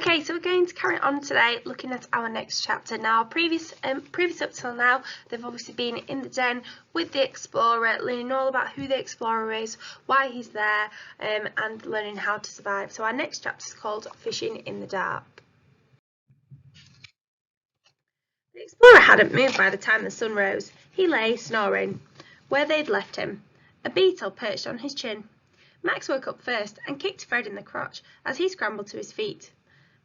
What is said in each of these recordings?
Okay, so we're going to carry on today looking at our next chapter. Now, previous up till now, they've obviously been in the den with the explorer, learning all about who the explorer is, why he's there, and learning how to survive. So our next chapter is called Fishing in the Dark. The explorer hadn't moved by the time the sun rose. He lay snoring where they'd left him. A beetle perched on his chin. Max woke up first and kicked Fred in the crotch as he scrambled to his feet.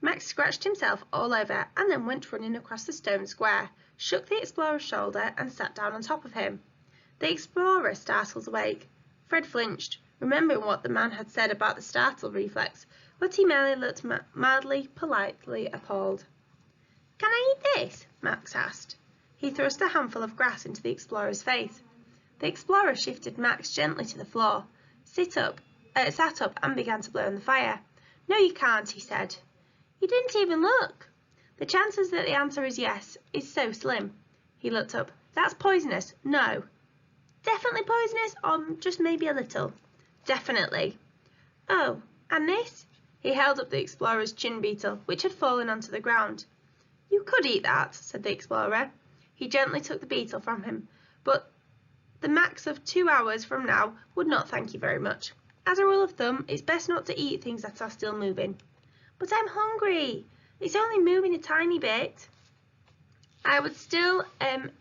Max scratched himself all over and then went running across the stone square, shook the explorer's shoulder and sat down on top of him. The explorer startled awake. Fred flinched, remembering what the man had said about the startle reflex, but he merely looked mildly, politely appalled. "Can I eat this?" Max asked. He thrust a handful of grass into the explorer's face. The explorer shifted Max gently to the floor, sat up and began to blow on the fire. "No, you can't," he said. "You didn't even look." "The chances that the answer is yes is so slim." He looked up. "That's poisonous." "No." "Definitely poisonous, or just maybe a little?" "Definitely." "Oh, and this?" He held up the explorer's chin beetle, which had fallen onto the ground. "You could eat that," said the explorer. He gently took the beetle from him, but the max of 2 hours from now would not thank you very much. As a rule of thumb, it's best not to eat things that are still moving. "But I'm hungry. It's only moving a tiny bit." "I would still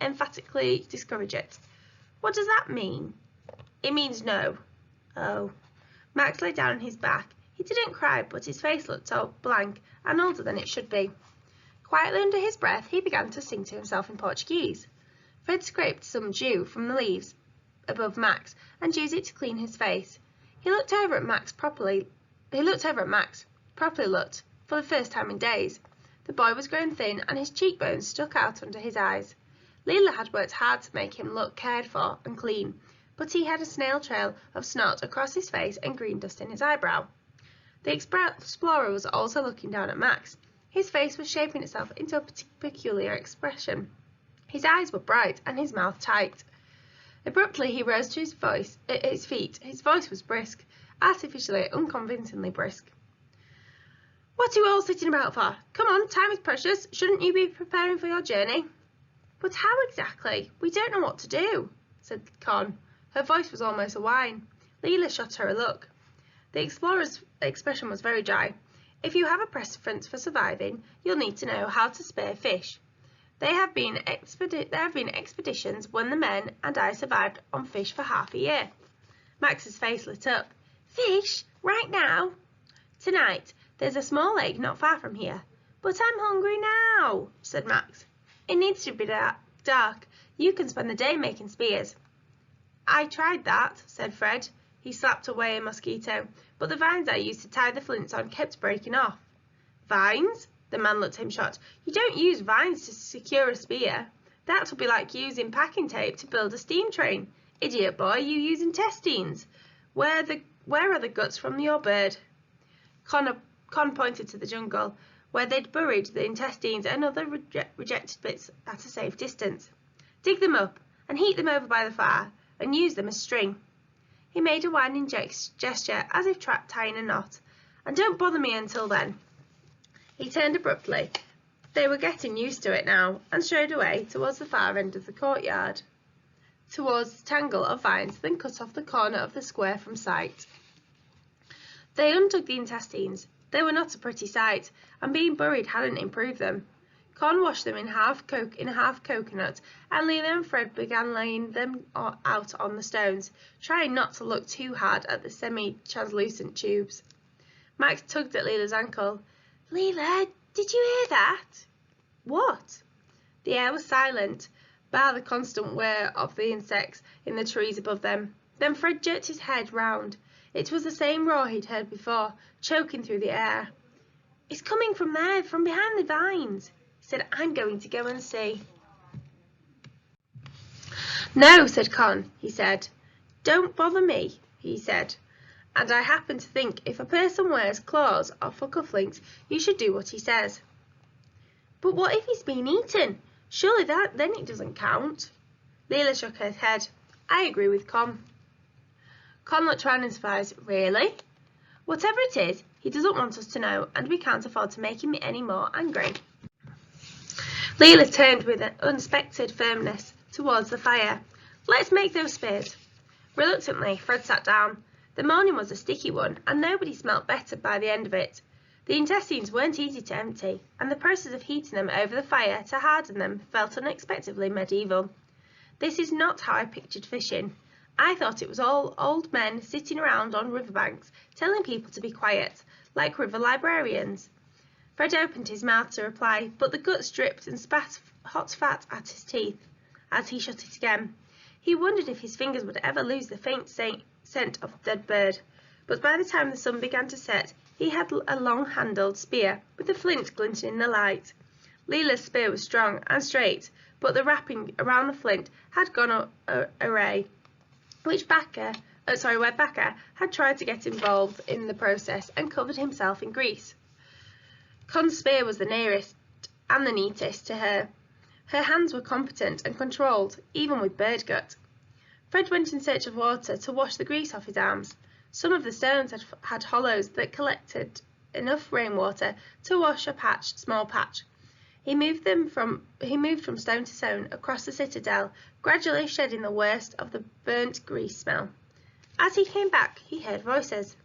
emphatically discourage it." "What does that mean?" "It means no." "Oh." Max lay down on his back. He didn't cry, but his face looked so blank and older than it should be. Quietly under his breath, he began to sing to himself in Portuguese. Fred scraped some dew from the leaves above Max and used it to clean his face. He looked over at Max, properly looked, for the first time in days. The boy was grown thin and his cheekbones stuck out under his eyes. Leela had worked hard to make him look cared for and clean, but he had a snail trail of snot across his face and green dust in his eyebrow. The explorer was also looking down at Max. His face was shaping itself into a peculiar expression. His eyes were bright and his mouth tight. Abruptly he rose to his feet. His voice was brisk, artificially, unconvincingly brisk. "What are you all sitting about for? Come on, time is precious. Shouldn't you be preparing for your journey?" "But how exactly? We don't know what to do," said Con. Her voice was almost a whine. Leela shot her a look. The explorer's expression was very dry. "If you have a preference for surviving, you'll need to know how to spear fish. There have been expeditions when the men and I survived on fish for half a year." Max's face lit up. "Fish? Right now?" "Tonight. There's a small lake not far from here." "But I'm hungry now," said Max. "It needs to be dark. You can spend the day making spears." "I tried that," said Fred. He slapped away a mosquito, "but the vines I used to tie the flints on kept breaking off." "Vines?" The man looked at him shocked. "You don't use vines to secure a spear. That would be like using packing tape to build a steam train. Idiot boy, you use intestines. Where are the guts from your bird?" Con pointed to the jungle, where they'd buried the intestines and other rejected bits at a safe distance. "Dig them up and heat them over by the fire and use them as string." He made a winding gesture as if tying a knot. "And don't bother me until then." He turned abruptly. They were getting used to it now and strode away towards the far end of the courtyard, towards the tangle of vines that cut off the corner of the square from sight. They undug the intestines. They were not a pretty sight, and being buried hadn't improved them. Con washed them in a half coconut, and Leela and Fred began laying them out on the stones, trying not to look too hard at the semi-translucent tubes. Max tugged at Leela's ankle. "Leela, did you hear that?" "What?" The air was silent, bar the constant whir of the insects in the trees above them. Then Fred jerked his head round. It was the same roar he'd heard before, choking through the air. "It's coming from there, from behind the vines." He said, "I'm going to go and see." "No," said Con. He said, "Don't bother me," he said. "And I happen to think if a person wears claws or cufflinks, you should do what he says." "But what if he's been eaten? Surely then it doesn't count." Leela shook her head. "I agree with Con." Con looked round in surprise. "Really?" "Whatever it is, He doesn't want us to know, and we can't afford to make him any more angry." Leela turned with an unexpected firmness towards the fire. "Let's make those spears." Reluctantly, Fred sat down. The morning was a sticky one, and nobody smelt better by the end of it. The intestines weren't easy to empty, and the process of heating them over the fire to harden them felt unexpectedly medieval. This is not how I pictured fishing. I thought it was all old men sitting around on riverbanks, telling people to be quiet, like river librarians. Fred opened his mouth to reply, but the guts dripped and spat hot fat at his teeth as he shut it again. He wondered if his fingers would ever lose the faint scent of dead bird, but by the time the sun began to set, he had a long-handled spear, with the flint glinting in the light. Leela's spear was strong and straight, but the wrapping around the flint had gone awry, where Backer had tried to get involved in the process and covered himself in grease. Con's spear was the nearest and the neatest to her. Her hands were competent and controlled, even with bird gut. Fred went in search of water to wash the grease off his arms. Some of the stones had hollows that collected enough rainwater to wash a small patch. He moved from stone to stone across the citadel, gradually shedding the worst of the burnt grease smell. As he came back, he heard voices.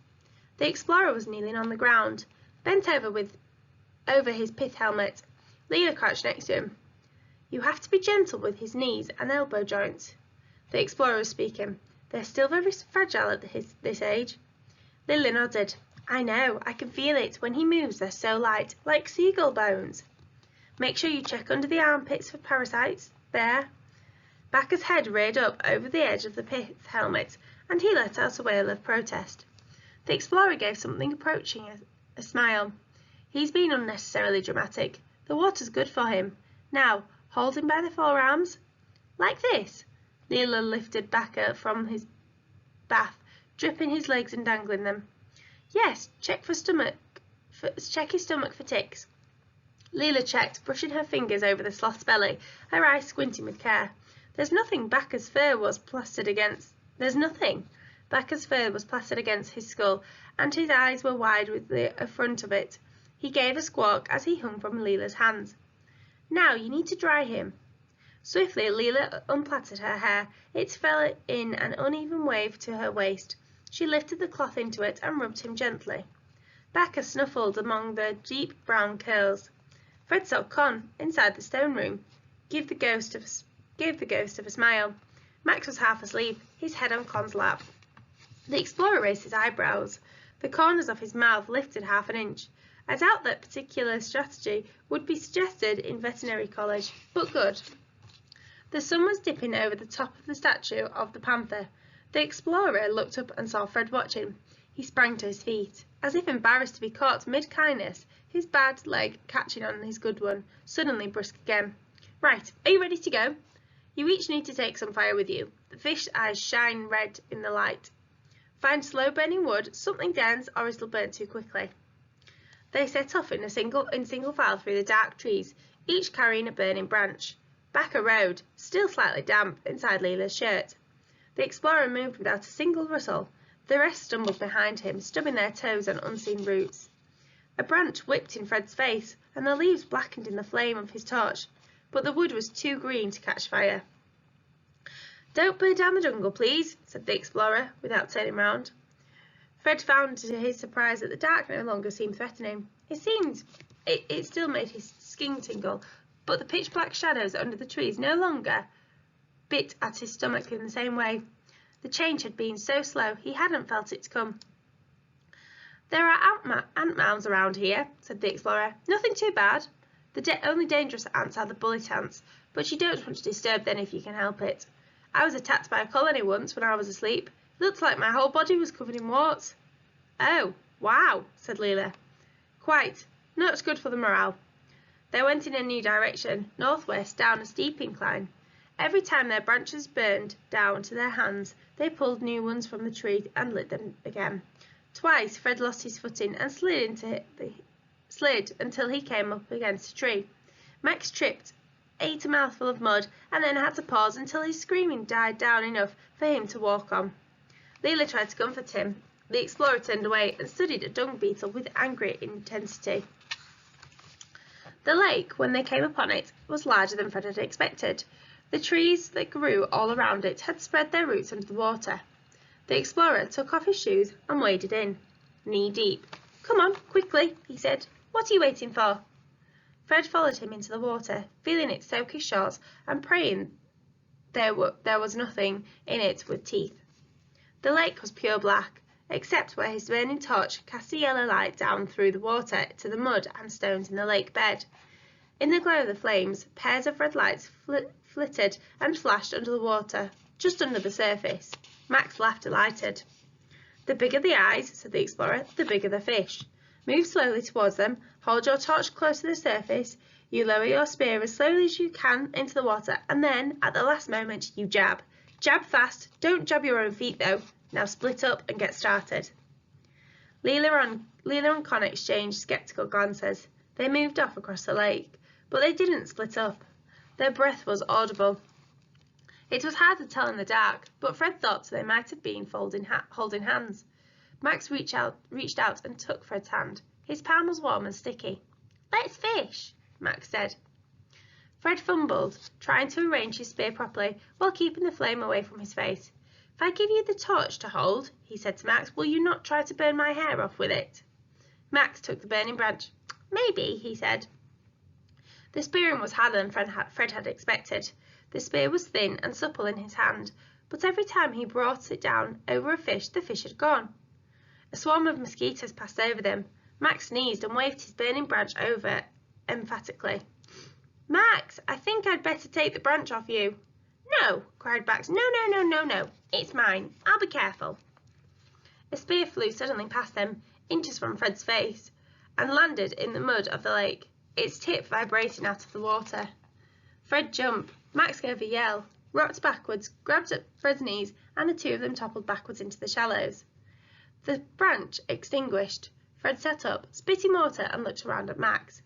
The explorer was kneeling on the ground, bent over his pith helmet. Leela crouched next to him. "You have to be gentle with his knees and elbow joints." The explorer was speaking. "They're still very fragile at this age." Leela nodded. "I know, I can feel it. When he moves, they're so light, like seagull bones." "Make sure you check under the armpits for parasites. There." Backer's head reared up over the edge of the pith helmet, and he let out a wail of protest. The explorer gave something approaching a smile. "He's been unnecessarily dramatic. The water's good for him. Now, hold him by the forearms. Like this." Leela lifted Backer from his bath, dripping his legs and dangling them. "Yes, check his stomach for ticks." Leela checked, brushing her fingers over the sloth's belly, her eyes squinting with care. There's nothing. Backer's fur was plastered against his skull, and his eyes were wide with the front of it. He gave a squawk as he hung from Leela's hands. "Now you need to dry him." Swiftly, Leela unplaited her hair. It fell in an uneven wave to her waist. She lifted the cloth into it and rubbed him gently. Backer snuffled among the deep brown curls. Fred saw Con inside the stone room. Gave the ghost of a smile. Max was half asleep, his head on Con's lap. The explorer raised his eyebrows. The corners of his mouth lifted half an inch. I doubt that particular strategy would be suggested in veterinary college, but good. The sun was dipping over the top of the statue of the panther. The explorer looked up and saw Fred watching. He sprang to his feet, as if embarrassed to be caught mid-kindness, his bad leg catching on his good one, suddenly brisk again. "Right, are you ready to go? You each need to take some fire with you. The fish's eyes shine red in the light. Find slow-burning wood, something dense, or it'll burn too quickly." They set off in single file through the dark trees, each carrying a burning branch. Backer rode, still slightly damp, inside Leela's shirt. The explorer moved without a single rustle. The rest stumbled behind him, stubbing their toes on unseen roots. A branch whipped in Fred's face, and the leaves blackened in the flame of his torch, but the wood was too green to catch fire. "Don't burn down the jungle, please," said the explorer, without turning round. Fred found to his surprise that the dark no longer seemed threatening. It still made his skin tingle, but the pitch-black shadows under the trees no longer bit at his stomach in the same way. The change had been so slow he hadn't felt it come. "There are ant mounds around here," said the explorer. "Nothing too bad. The only dangerous ants are the bullet ants, but you don't want to disturb them if you can help it. I was attacked by a colony once when I was asleep. It looked like my whole body was covered in warts." "Oh, wow," said Leela. "Quite. Not good for the morale." They went in a new direction, northwest, down a steep incline. Every time their branches burned down to their hands, they pulled new ones from the tree and lit them again. Twice Fred lost his footing and slid until he came up against a tree. Max tripped, ate a mouthful of mud, and then had to pause until his screaming died down enough for him to walk on. Leela tried to comfort him. The explorer turned away and studied a dung beetle with angry intensity. The lake, when they came upon it, was larger than Fred had expected. The trees that grew all around it had spread their roots under the water. The explorer took off his shoes and waded in, knee-deep. "Come on, quickly," he said. "What are you waiting for?" Fred followed him into the water, feeling it soak his shorts and praying there was nothing in it with teeth. The lake was pure black, except where his burning torch cast a yellow light down through the water to the mud and stones in the lake bed. In the glow of the flames, pairs of red lights flitted and flashed under the water, just under the surface. Max laughed delighted. "The bigger the eyes," said the explorer, "the bigger the fish. Move slowly towards them, hold your torch close to the surface, you lower your spear as slowly as you can into the water, and then, at the last moment, you jab. Jab fast, don't jab your own feet though. Now split up and get started." Leela and Con exchanged sceptical glances. They moved off across the lake, but they didn't split up. Their breath was audible. It was hard to tell in the dark, but Fred thought they might have been holding hands. Max reached out and took Fred's hand. His palm was warm and sticky. "Let's fish," Max said. Fred fumbled, trying to arrange his spear properly while keeping the flame away from his face. "If I give you the torch to hold," he said to Max, "will you not try to burn my hair off with it?" Max took the burning branch. "Maybe," he said. The spearing was harder than Fred had expected. The spear was thin and supple in his hand, but every time he brought it down over a fish, the fish had gone. A swarm of mosquitoes passed over them. Max sneezed and waved his burning branch over emphatically. "Max, I think I'd better take the branch off you." "No," cried Max. "No. It's mine. I'll be careful." A spear flew suddenly past them, inches from Fred's face, and landed in the mud of the lake, its tip vibrating out of the water. Fred jumped. Max gave a yell, rocked backwards, grabbed at Fred's knees, and the two of them toppled backwards into the shallows. The branch extinguished. Fred sat up, spitting water, and looked around at Max.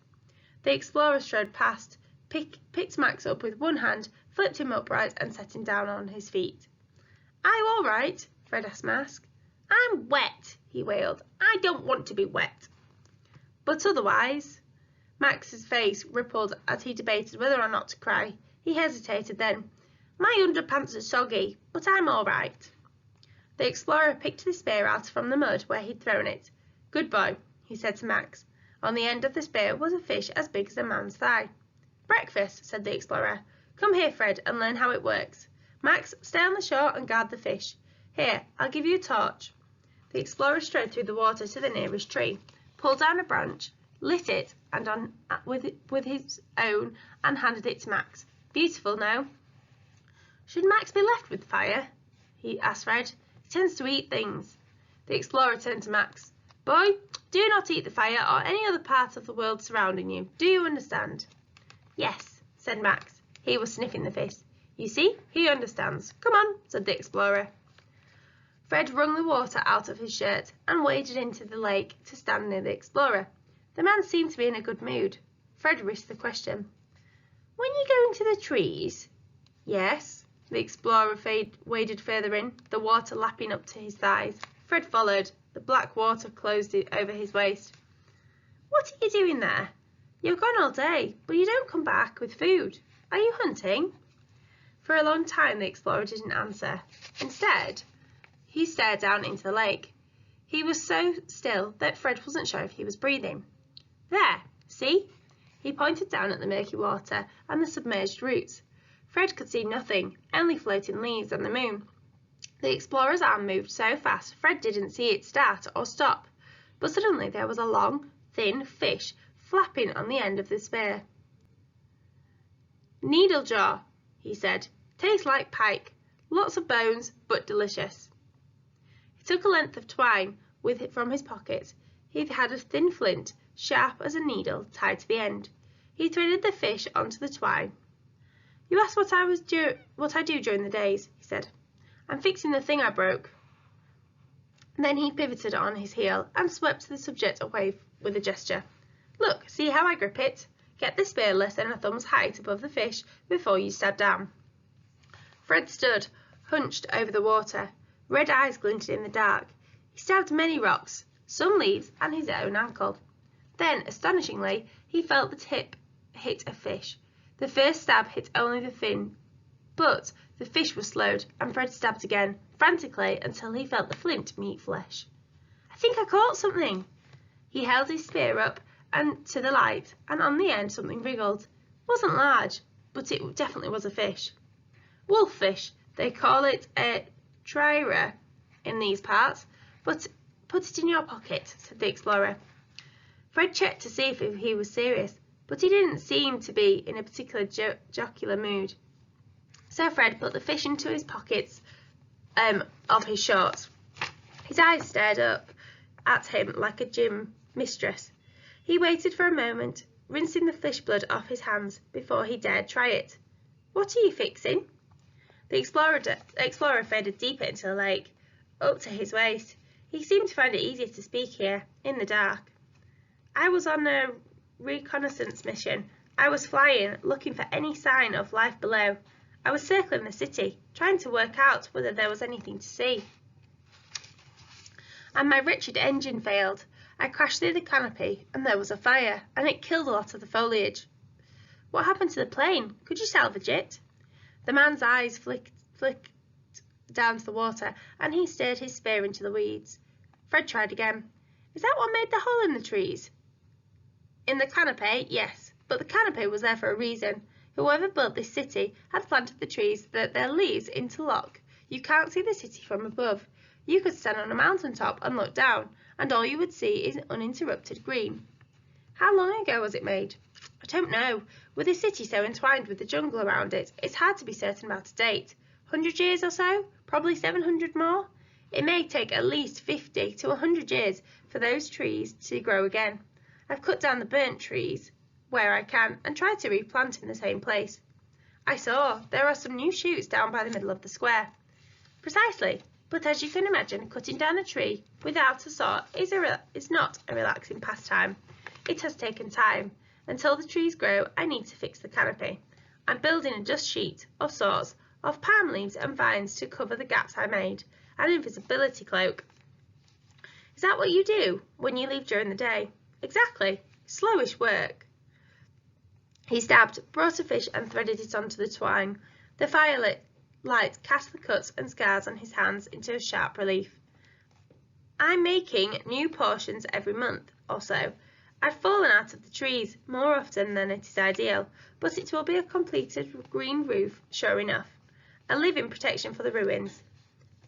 The explorer strode past, picked Max up with one hand, flipped him upright, and set him down on his feet. "Are you all right?" Fred asked Max. "I'm wet," he wailed. "I don't want to be wet." "But otherwise?" Max's face rippled as he debated whether or not to cry. He hesitated then. "My underpants are soggy, but I'm all right." The explorer picked the spear out from the mud where he'd thrown it. "Good boy," he said to Max. On the end of the spear was a fish as big as a man's thigh. "Breakfast," said the explorer. "Come here, Fred, and learn how it works. Max, stay on the shore and guard the fish. Here, I'll give you a torch." The explorer strode through the water to the nearest tree, pulled down a branch, lit it with his own, and handed it to Max. "Beautiful, no?" "Should Max be left with fire?" he asked Fred. "He tends to eat things." The explorer turned to Max. "Boy, do not eat the fire or any other part of the world surrounding you. Do you understand?" "Yes," said Max. He was sniffing the fish. "You see, he understands. Come on," said the explorer. Fred wrung the water out of his shirt and waded into the lake to stand near the explorer. The man seemed to be in a good mood. Fred risked the question. "When you go into the trees?" "Yes." The explorer waded further in, the water lapping up to his thighs. Fred followed. The black water closed over his waist. "What are you doing there? You're gone all day, but you don't come back with food. Are you hunting?" For a long time the explorer didn't answer. Instead, he stared down into the lake. He was so still that Fred wasn't sure if he was breathing. "There, see?" He pointed down at the murky water and the submerged roots. Fred could see nothing, only floating leaves and the moon. The explorer's arm moved so fast Fred didn't see it start or stop, but suddenly there was a long, thin fish flapping on the end of the spear. "Needlejaw," he said. "Tastes like pike. Lots of bones, but delicious." He took a length of twine from his pocket. He had a thin flint, sharp as a needle, tied to the end. He threaded the fish onto the twine. "You asked what I do during the days," he said. "I'm fixing the thing I broke." Then he pivoted on his heel and swept the subject away with a gesture. "Look, see how I grip it? Get the spear less than a thumb's height above the fish before you stab down." Fred stood, hunched over the water. Red eyes glinted in the dark. He stabbed many rocks, some leaves, and his own ankle. Then, astonishingly, he felt the tip hit a fish. The first stab hit only the fin, but the fish was slowed, and Fred stabbed again, frantically, until he felt the flint meet flesh. "I think I caught something." He held his spear up and to the light, and on the end something wriggled. It wasn't large, but it definitely was a fish. Wolffish, they call it a trirra in these parts, but put it in your pocket, said the explorer. Fred checked to see if he was serious, but he didn't seem to be in a particular jocular mood. So Fred put the fish into his pockets of his shorts. His eyes stared up at him like a gym mistress. He waited for a moment, rinsing the fish blood off his hands before he dared try it. "What are you fixing?" The explorer faded deeper into the lake, up to his waist. He seemed to find it easier to speak here, in the dark. "I was on a reconnaissance mission. I was flying, looking for any sign of life below. I was circling the city, trying to work out whether there was anything to see. And my wretched engine failed. I crashed through the canopy, and there was a fire, and it killed a lot of the foliage." "What happened to the plane? Could you salvage it?" The man's eyes flicked down to the water, and he steered his spear into the weeds. Fred tried again. "Is that what made the hole in the trees?" "In the canopy, yes, but the canopy was there for a reason. Whoever built this city had planted the trees so that their leaves interlock. You can't see the city from above. You could stand on a mountain top and look down, and all you would see is uninterrupted green." "How long ago was it made?" "I don't know. With the city so entwined with the jungle around it, it's hard to be certain about a date. 100 years or so? Probably 700 more. It may take at least 50 to 100 years for those trees to grow again. I've cut down the burnt trees where I can and tried to replant in the same place." "I saw. There are some new shoots down by the middle of the square." "Precisely. But as you can imagine, cutting down a tree without a saw is not a relaxing pastime. It has taken time. Until the trees grow, I need to fix the canopy. I'm building a dust sheet, of sorts, of palm leaves and vines to cover the gaps I made, an invisibility cloak." "Is that what you do when you leave during the day?" "Exactly. Slowish work." He stabbed, brought a fish and threaded it onto the twine. The firelight cast the cuts and scars on his hands into sharp relief. "I'm making new portions every month or so. I've fallen out of the trees more often than it is ideal, but it will be a completed green roof, sure enough. A living protection for the ruins."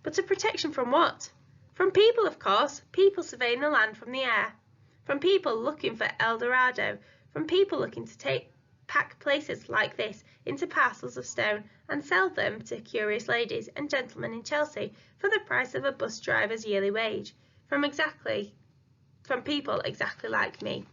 "But a protection from what?" "From people, of course. People surveying the land from the air. From people looking for El Dorado. From people looking to pack places like this into parcels of stone and sell them to curious ladies and gentlemen in Chelsea for the price of a bus driver's yearly wage. From people exactly like me."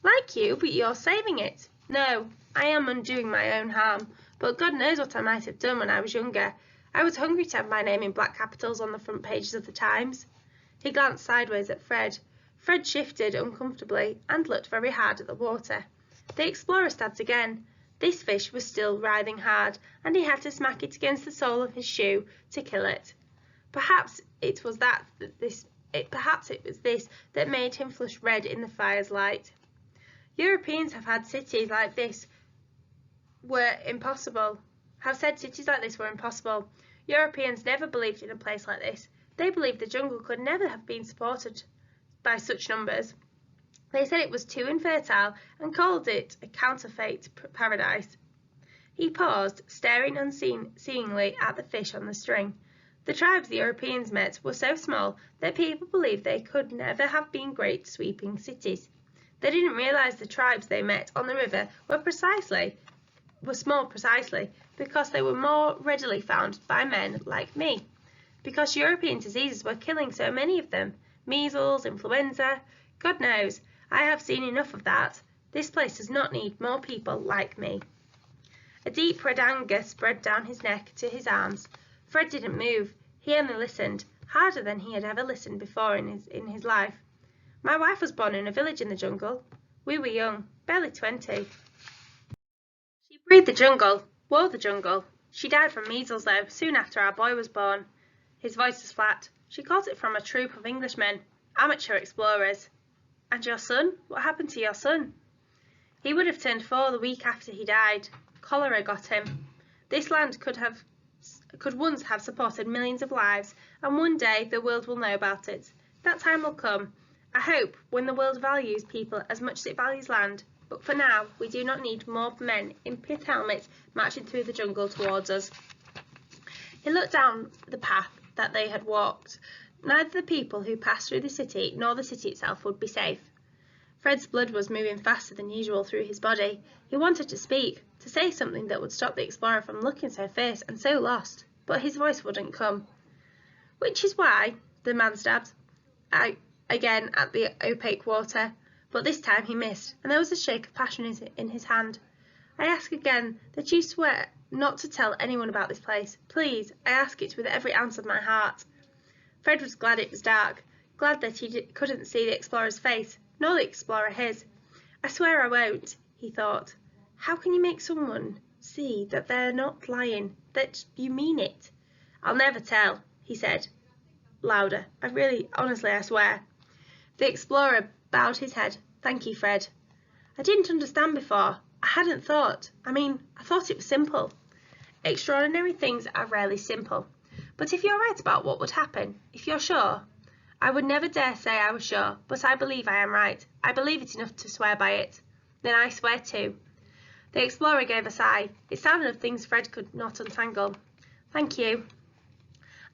"Like you, but you're saving it." "No, I am undoing my own harm, but God knows what I might have done when I was younger. I was hungry to have my name in black capitals on the front pages of the Times." He glanced sideways at Fred. Fred shifted uncomfortably and looked very hard at the water. The explorer stabbed again. This fish was still writhing hard, and he had to smack it against the sole of his shoe to kill it. Perhaps it was this that made him flush red in the fire's light. Europeans have said cities like this were impossible. Europeans never believed in a place like this. They believed the jungle could never have been supported by such numbers. They said it was too infertile and called it a counterfeit paradise. He paused, staring unseeingly at the fish on the string. The tribes the Europeans met were so small that people believed they could never have been great sweeping cities. They didn't realize the tribes they met on the river were small precisely because they were more readily found by men like me. Because European diseases were killing so many of them. Measles, influenza, God knows. I have seen enough of that. This place does not need more people like me. A deep red anger spread down his neck to his arms. Fred didn't move. He only listened, harder than he had ever listened before in his life. "My wife was born in a village in the jungle. We were young, barely 20. She breathed the jungle, wore the jungle. She died from measles, though, soon after our boy was born." His voice was flat. She caught it from a troop of Englishmen, amateur explorers. And your son? What happened to your son? He would have turned 4 the week after he died. Cholera got him. This land could once have supported millions of lives, and one day the world will know about it. That time will come, I hope, when the world values people as much as it values land. But for now, we do not need more men in pith helmets marching through the jungle towards us. He looked down the path that they had walked. Neither the people who passed through the city nor the city itself would be safe. Fred's blood was moving faster than usual through his body. He wanted to speak, to say something that would stop the explorer from looking so fierce and so lost, but his voice wouldn't come. Which is why, the man stabbed again at the opaque water, but this time he missed, and there was a shake of passion in his hand. I ask again that you swear not to tell anyone about this place. Please, I ask it with every ounce of my heart. Fred was glad it was dark, glad that he couldn't see the explorer's face, nor the explorer his. I swear I won't, he thought. How can you make someone see that they're not lying, that you mean it? I'll never tell, he said, louder. Honestly, I swear. The explorer bowed his head. Thank you, Fred. I didn't understand before. I hadn't thought. I thought it was simple. Extraordinary things are rarely simple. But if you're right about what would happen, if you're sure, I would never dare say I was sure, but I believe I am right. I believe it enough to swear by it. Then I swear too. The explorer gave a sigh. It sounded of things Fred could not untangle. Thank you.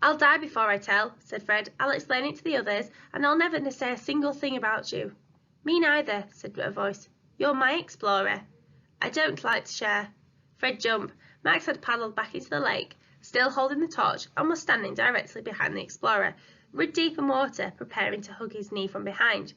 I'll die before I tell, said Fred. I'll explain it to the others, and I'll never say a single thing about you. Me neither, said a voice. You're my explorer. I don't like to share. Fred jumped. Max had paddled back into the lake, still holding the torch, and was standing directly behind the explorer, rib-deep in water, preparing to hug his knee from behind.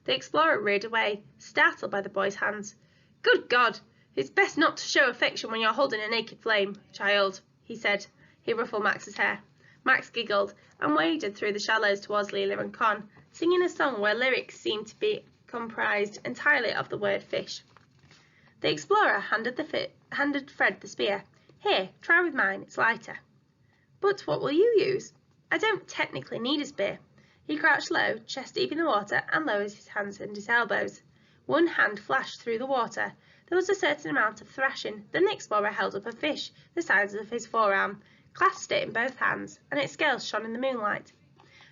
The explorer reared away, startled by the boy's hands. Good God! It's best not to show affection when you're holding a naked flame, child, he said. He ruffled Max's hair. Max giggled and waded through the shallows towards Leela and Con, singing a song where lyrics seemed to be comprised entirely of the word fish. The explorer handed Fred the spear. Here, try with mine, it's lighter. But what will you use? I don't technically need a spear. He crouched low, chest deep in the water, and lowered his hands and his elbows. One hand flashed through the water. There was a certain amount of thrashing. Then the explorer held up a fish, the size of his forearm, clasped it in both hands, and its scales shone in the moonlight.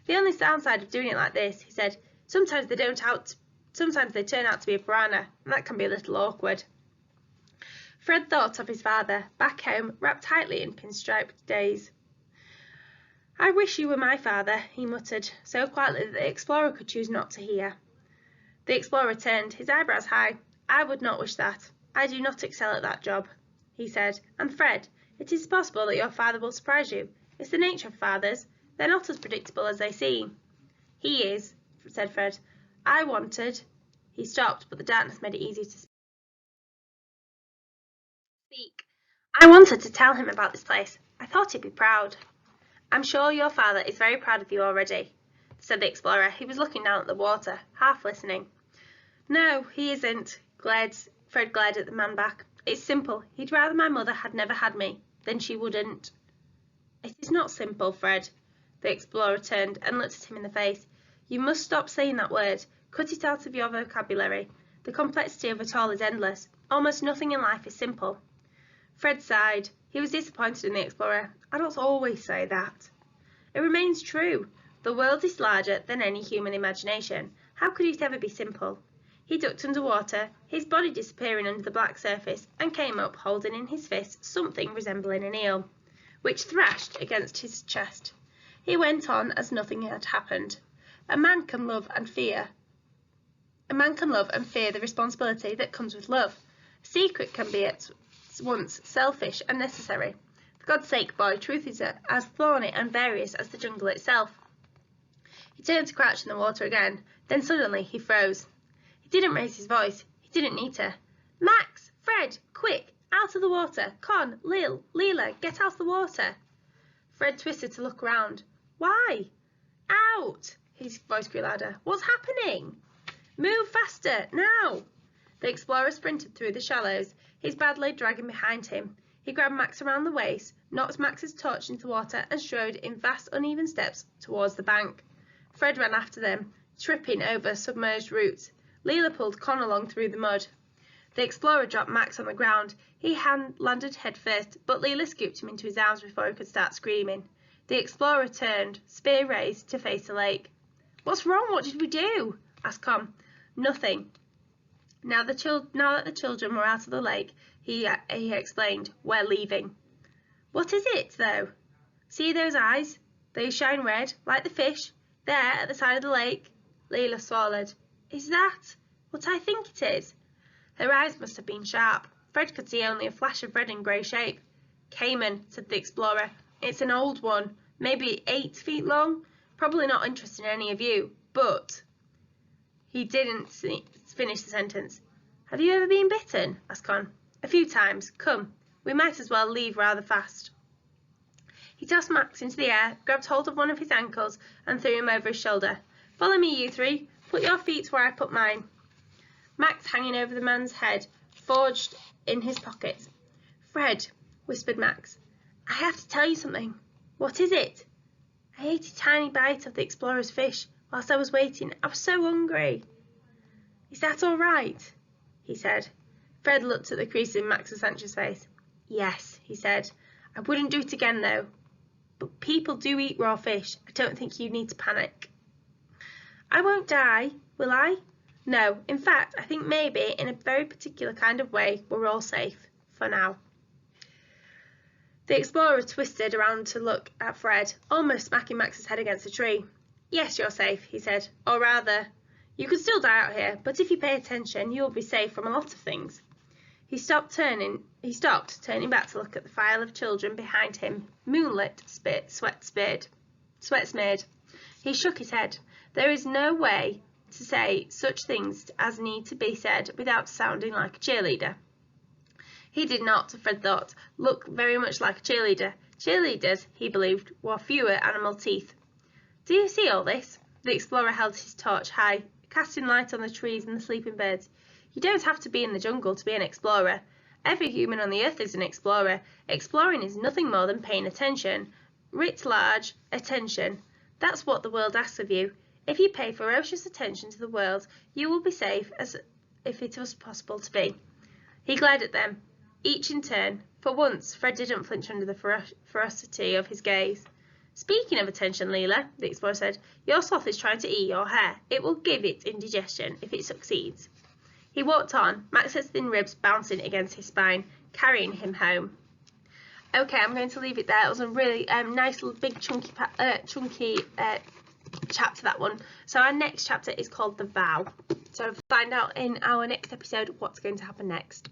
The only downside of doing it like this, he said, sometimes they turn out to be a piranha, and that can be a little awkward. Fred thought of his father, back home, wrapped tightly in pinstriped days. I wish you were my father, he muttered, so quietly that the explorer could choose not to hear. The explorer turned, his eyebrows high. I would not wish that. I do not excel at that job, he said. And Fred, it is possible that your father will surprise you. It's the nature of fathers. They're not as predictable as they seem. He is, said Fred. I wanted... He stopped, but the darkness made it easier to speak. I wanted to tell him about this place. I thought he'd be proud. I'm sure your father is very proud of you already, said the explorer. He was looking down at the water, half listening. No, he isn't, Fred glared at the man back. It's simple. He'd rather my mother had never had me. Then she wouldn't. It is not simple, Fred. The explorer turned and looked at him in the face. You must stop saying that word. Cut it out of your vocabulary. The complexity of it all is endless. Almost nothing in life is simple. Fred sighed. He was disappointed in the explorer. I don't always say that. It remains true. The world is larger than any human imagination. How could it ever be simple? He ducked under water, his body disappearing under the black surface, and came up holding in his fist something resembling an eel, which thrashed against his chest. He went on as nothing had happened. A man can love and fear the responsibility that comes with love. A secret can be at once selfish and necessary. For God's sake, boy, truth is as thorny and various as the jungle itself. He turned to crouch in the water again. Then suddenly he froze. He didn't raise his voice. He didn't need to. Max! Fred! Quick! Out of the water! Con! Leela! Get out of the water! Fred twisted to look around. Why? Out! His voice grew louder. What's happening? Move faster! Now! The explorer sprinted through the shallows, his bad leg dragging behind him. He grabbed Max around the waist, knocked Max's torch into the water and strode in vast uneven steps towards the bank. Fred ran after them, tripping over submerged roots. Leela pulled Con along through the mud. The explorer dropped Max on the ground. He landed headfirst, but Leela scooped him into his arms before he could start screaming. The explorer turned, spear raised, to face the lake. "What's wrong? What did we do?" asked Con. "Nothing." Now that the children were out of the lake, he explained, "We're leaving." "What is it, though?" "See those eyes? They shine red, like the fish, there at the side of the lake." Leela swallowed. "Is that what I think it is?" Her eyes must have been sharp. Fred could see only a flash of red and grey shape. "Cayman," said the explorer. "It's an old one, maybe 8 feet long. Probably not interested in any of you, but—" He didn't finish the sentence. "Have you ever been bitten?" asked Con. "A few times. Come, we might as well leave rather fast." He tossed Max into the air, grabbed hold of one of his ankles and threw him over his shoulder. "Follow me, you three. Put your feet where I put mine." Max, hanging over the man's head, forged in his pocket. "Fred," whispered Max, "I have to tell you something." "What is it?" "I ate a tiny bite of the explorer's fish whilst I was waiting. I was so hungry." "Is that all right?" he said. Fred looked at the crease in Max's anxious face. "Yes," he said. "I wouldn't do it again, though. But people do eat raw fish. I don't think you need to panic." "I won't die, will I?" "No. In fact, I think maybe, in a very particular kind of way, we're all safe. For now." The explorer twisted around to look at Fred, almost smacking Max's head against a tree. "Yes, you're safe," he said. "Or rather, you could still die out here, but if you pay attention, you'll be safe from a lot of things." He stopped, turning back to look at the file of children behind him, moonlit, sweat-smeared. He shook his head. There is no way to say such things as need to be said without sounding like a cheerleader. He did not, Fred thought, look very much like a cheerleader. Cheerleaders, he believed, wore fewer animal teeth. "Do you see all this?" The explorer held his torch high, casting light on the trees and the sleeping birds. "You don't have to be in the jungle to be an explorer. Every human on the earth is an explorer. Exploring is nothing more than paying attention. Writ large, attention. That's what the world asks of you. If you pay ferocious attention to the world, you will be safe as if it was possible to be." He glared at them, each in turn. For once, Fred didn't flinch under the ferocity of his gaze. "Speaking of attention, Leela," the explorer said, "your sloth is trying to eat your hair. It will give it indigestion if it succeeds." He walked on, Max's thin ribs bouncing against his spine, carrying him home. Okay, I'm going to leave it there. It was a really nice little big chunky chapter, that one. So our next chapter is called The Vow. So find out in our next episode what's going to happen next.